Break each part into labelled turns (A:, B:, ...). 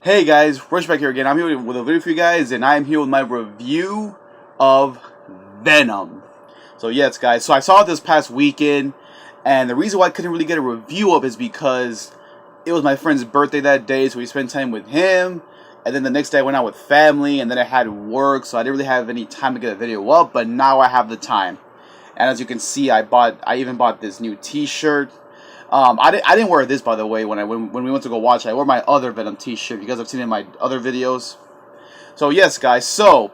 A: Hey guys, Rush back here again. I'm here with a video for you guys, and I'm here with my review of Venom. So yes, guys. So I saw it this past weekend, and the reason why I couldn't really get a review of is because it was my friend's birthday that day, so we spent time with him. And then the next day I went out with family, and then I had work, so I didn't really have any time to get a video up. But now I have the time, and as you can see, I even bought this new T-shirt. I didn't wear this, by the way, when we went to go watch it. I wore my other Venom T-shirt. You guys have seen it in my other videos. So yes, guys. So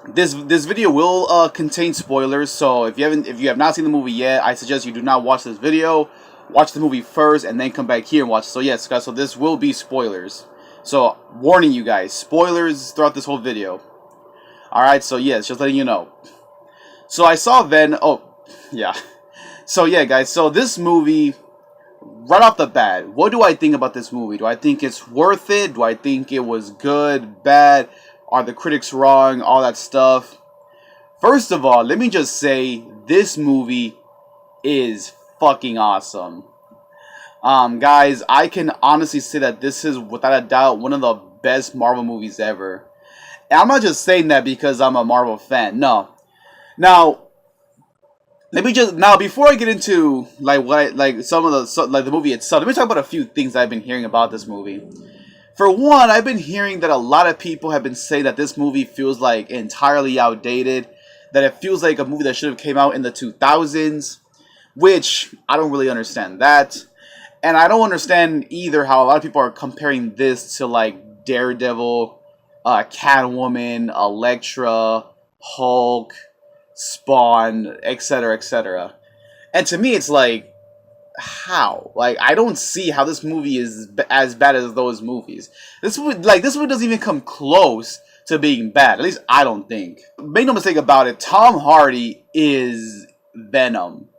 A: this video will contain spoilers. So if you have not seen the movie yet, I suggest you do not watch this video. Watch the movie first, and then come back here and watch it. So yes, guys. So this will be spoilers. So warning you guys, spoilers throughout this whole video. All right. So yes, just letting you know. So I saw Venom. Oh yeah. So yeah, guys, so this movie, right off the bat, what do I think about this movie? Do I think it's worth it? Do I think it was good, bad? Are the critics wrong? All that stuff. First of all, let me just say, this movie is fucking awesome. Guys, I can honestly say that this is, without a doubt, one of the best Marvel movies ever. And I'm not just saying that because I'm a Marvel fan, no. Now, before I get into like some of the movie itself, let me talk about a few things I've been hearing about this movie. For one, I've been hearing that a lot of people have been saying that this movie feels like entirely outdated, that it feels like a movie that should have came out in the 2000s, which I don't really understand that. And I don't understand either how a lot of people are comparing this to like Daredevil, Catwoman, Elektra, Hulk, Spawn, etc., etc. And to me, it's like, how? Like, I don't see how this movie is as bad as those movies. This movie doesn't even come close to being bad. At least I don't think. Make no mistake about it, Tom Hardy is Venom.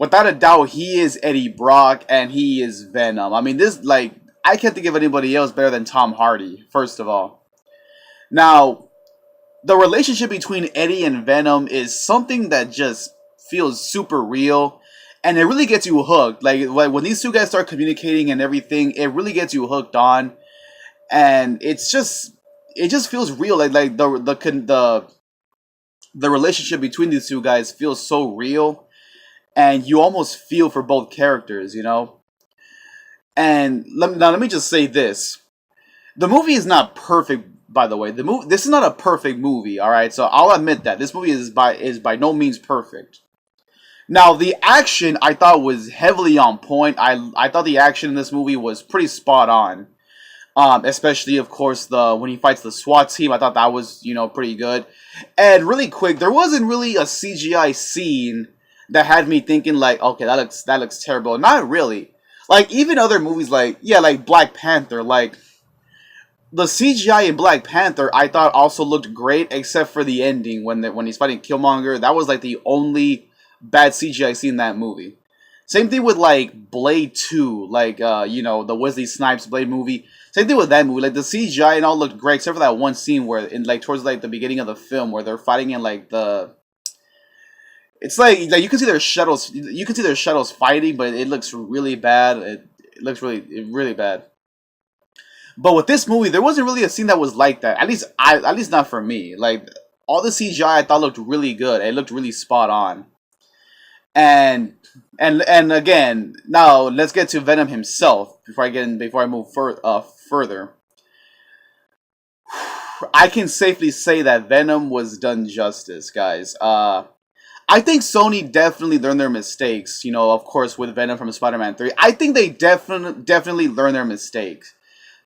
A: Without a doubt, he is Eddie Brock, and he is Venom. I mean, I can't think of anybody else better than Tom Hardy, first of all. Now, the relationship between Eddie and Venom is something that just feels super real, and it really gets you hooked. Like when these two guys start communicating and everything, it really gets you hooked on, and it just feels real. Like the relationship between these two guys feels so real, and you almost feel for both characters, you know. And let me just say this: the movie is not perfect. By the way, this is not a perfect movie, all right? So I'll admit that this movie is by no means perfect. Now, the action I thought was heavily on point. I thought the action in this movie was pretty spot on. Especially, of course, when he fights the SWAT team, I thought that was, pretty good. And really quick, there wasn't really a CGI scene that had me thinking like, okay, that looks terrible. Not really. Like even other movies, like Black Panther, like. The CGI in Black Panther, I thought also looked great, except for the ending when he's fighting Killmonger. That was like the only bad CGI scene in that movie. Same thing with like Blade 2, like the Wesley Snipes Blade movie. Same thing with that movie. Like the CGI and all looked great, except for that one scene where towards like the beginning of the film where they're fighting in like the. It's like you can see their shadows. You can see their shadows fighting, but it looks really bad. It looks really bad. But with this movie, there wasn't really a scene that was like that. At least not for me. Like all the CGI, I thought looked really good. It looked really spot on. And again, now let's get to Venom himself before I move further. I can safely say that Venom was done justice, guys. I think Sony definitely learned their mistakes. Of course, with Venom from Spider-Man 3, I think they definitely learned their mistakes.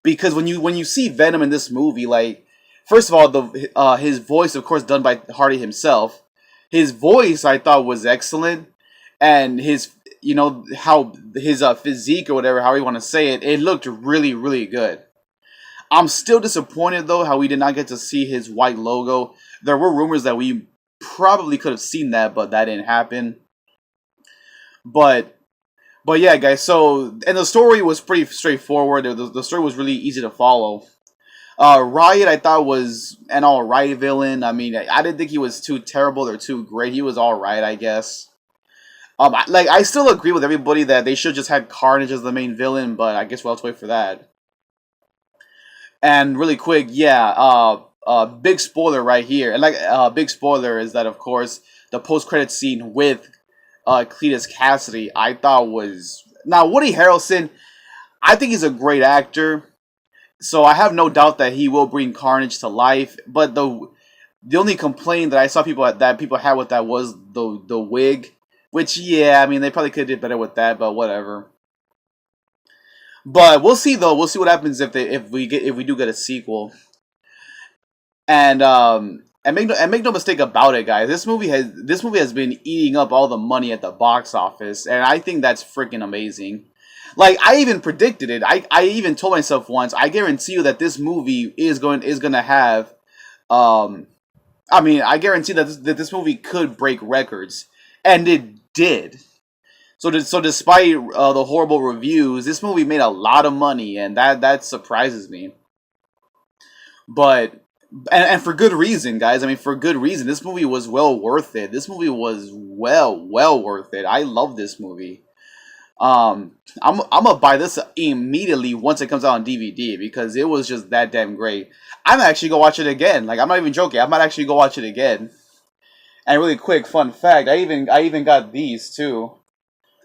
A: Because when you see Venom in this movie, like, first of all, his voice, of course, done by Hardy himself. His voice, I thought, was excellent, and how his physique or whatever, how you want to say it, it looked really, really good. I'm still disappointed though how we did not get to see his white logo. There were rumors that we probably could have seen that, but that didn't happen. But yeah, guys, and the story was pretty straightforward. The story was really easy to follow. Riot, I thought, was an alright villain. I mean, I didn't think he was too terrible or too great. He was alright, I guess. I still agree with everybody that they should just had Carnage as the main villain, but I guess we'll have to wait for that. And really quick, yeah, big spoiler right here. And like, big spoiler is that, of course, the post-credit scene with Cletus Cassidy, I thought was now Woody Harrelson. I think he's a great actor, so I have no doubt that he will bring Carnage to life. But the only complaint that I saw people had with that was the wig, which, yeah, I mean, they probably could have did better with that, but whatever. But we'll see though. We'll see what happens if we do get a sequel. And make no mistake about it, guys. This movie has been eating up all the money at the box office, and I think that's freaking amazing. Like, I even predicted it. I even told myself once, I guarantee you that this movie is gonna have I mean, I guarantee that this movie could break records, and it did. So despite the horrible reviews, this movie made a lot of money, and that surprises me. But and for good reason, guys. I mean, for good reason. This movie was well worth it. This movie was well worth it. I love this movie. I'm gonna buy this immediately once it comes out on DVD because it was just that damn great. I'm actually gonna watch it again. Like, I'm not even joking. I might actually go watch it again. And really quick fun fact, I even got these too.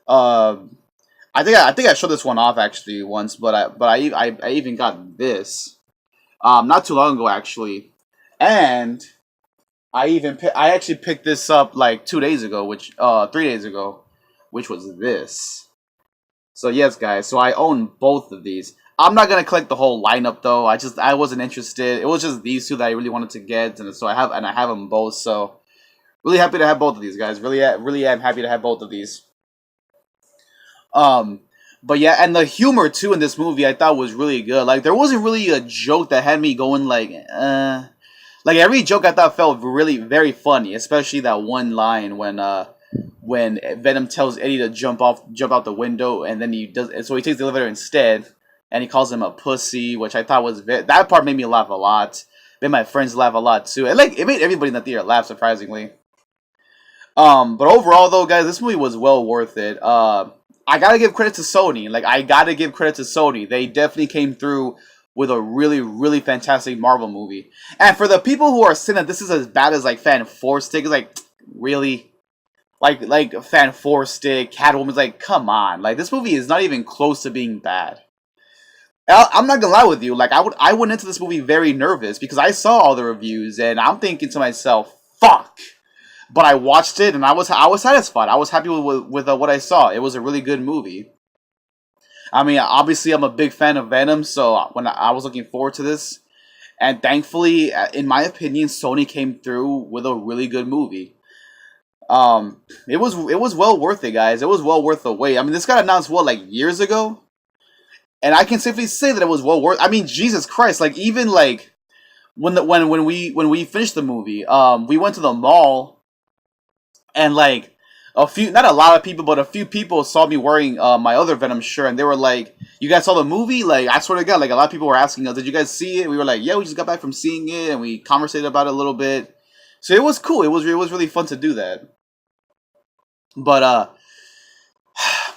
A: Um, I think I showed this one off actually once, but I even got this not too long ago actually, and I actually picked this up like 2 days ago, which 3 days ago, which was this. So yes, guys. So I own both of these. I'm not gonna collect the whole lineup though. I wasn't interested. It was just these two that I really wanted to get, and so I have them both. So really happy to have both of these, guys. Really am happy to have both of these. Um, but yeah, and the humor too in this movie I thought was really good. Like, there wasn't really a joke that had me going like every joke I thought felt really very funny, especially that one line when Venom tells Eddie to jump out the window, and then he does, and so he takes the elevator instead, and he calls him a pussy, which I thought was that part made me laugh a lot. Made my friends laugh a lot too, and like it made everybody in the theater laugh surprisingly. But overall though, guys, this movie was well worth it. I gotta give credit to Sony. Like, I gotta give credit to Sony. They definitely came through with a really fantastic Marvel movie. And for the people who are saying that this is as bad as like Fan Four Stick, it's like, really, like Fan Four Stick, Catwoman's like, come on, like this movie is not even close to being bad. I'm not gonna lie with you. Like, I went into this movie very nervous because I saw all the reviews and I'm thinking to myself, fuck. But I watched it and I was satisfied. I was happy with what I saw. It was a really good movie. I mean, obviously I'm a big fan of Venom, so when I was looking forward to this, and thankfully, in my opinion, Sony came through with a really good movie. It was well worth it, guys. It was well worth the wait. I mean, this got announced what, like, years ago, and I can safely say that it was well worth. I mean, Jesus Christ! Like, even like when we finished the movie, we went to the mall. And like not a lot of people, but a few people saw me wearing my other Venom shirt, and they were like, "You guys saw the movie?" Like, I swear to God, like a lot of people were asking us, "Did you guys see it?" We were like, "Yeah, we just got back from seeing it, and we conversated about it a little bit." So it was cool. It was really fun to do that. But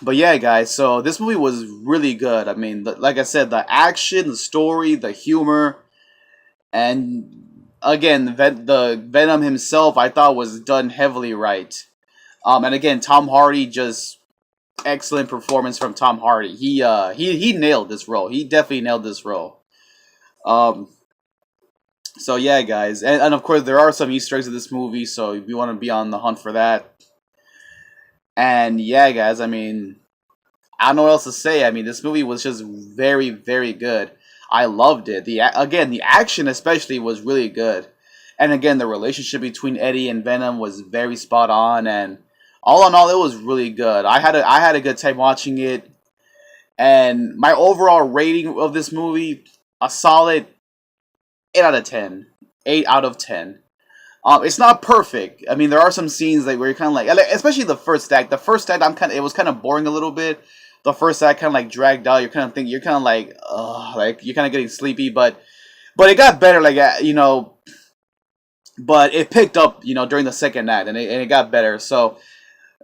A: but yeah, guys. So this movie was really good. I mean, like I said, the action, the story, the humor, and again, the Venom himself, I thought was done heavily right. And again, Tom Hardy, just excellent performance from Tom Hardy. He nailed this role. He definitely nailed this role. Um, so yeah, guys, and of course there are some Easter eggs in this movie, so if you want to be on the hunt for that. And yeah, guys, I mean, I don't know what else to say. I mean, this movie was just very good. I loved it. The action especially was really good, and again, the relationship between Eddie and Venom was very spot on, and all in all, it was really good. I had a good time watching it, and my overall rating of this movie, a solid 8 out of 10. 8 out of 10. It's not perfect. I mean, there are some scenes like where you're kind of like, especially the first act. The first act, it was kind of boring a little bit. The first act kind of like dragged out. You're kind of like, ugh, like you're kind of getting sleepy. But it got better, like, but it picked up, during the second act, and it got better. So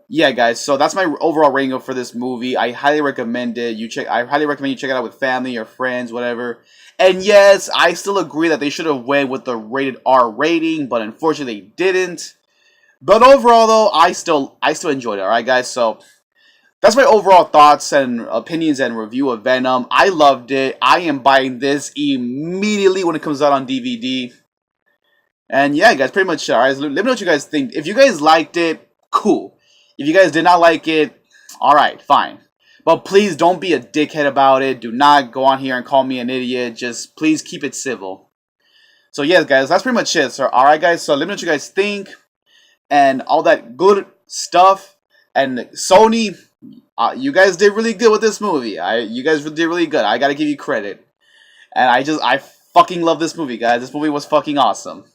A: yeah, guys. So that's my overall rating for this movie. I highly recommend it. I highly recommend you check it out with family or friends, whatever. And yes, I still agree that they should have went with the rated R rating, but unfortunately they didn't. But overall, though, I still enjoyed it. All right, guys. So that's my overall thoughts and opinions and review of Venom. I loved it. I am buying this immediately when it comes out on DVD. And yeah, guys, pretty much. All right, let me know what you guys think. If you guys liked it, cool. If you guys did not like it, all right, fine. But please don't be a dickhead about it. Do not go on here and call me an idiot. Just please keep it civil. So yes, guys, that's pretty much it. So all right, guys. So let me know what you guys think and all that good stuff. And Sony, you guys did really good with this movie. You guys did really good. I gotta give you credit. And I fucking love this movie, guys. This movie was fucking awesome.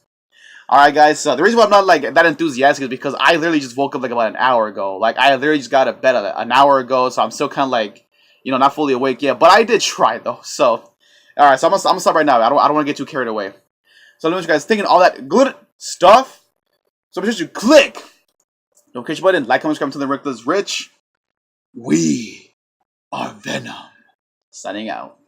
A: Alright, guys, so the reason why I'm not, like, that enthusiastic is because I literally just woke up, like, about an hour ago. Like, I literally just got out of bed an hour ago, so I'm still kind of, like, not fully awake yet. But I did try, though, so. Alright, so I'm gonna stop right now. I don't want to get too carried away. So let me know what you guys thinking all that good stuff. So make sure you click the notification button, like, comment, subscribe to the REKLEZ Rich. We are Venom. Signing out.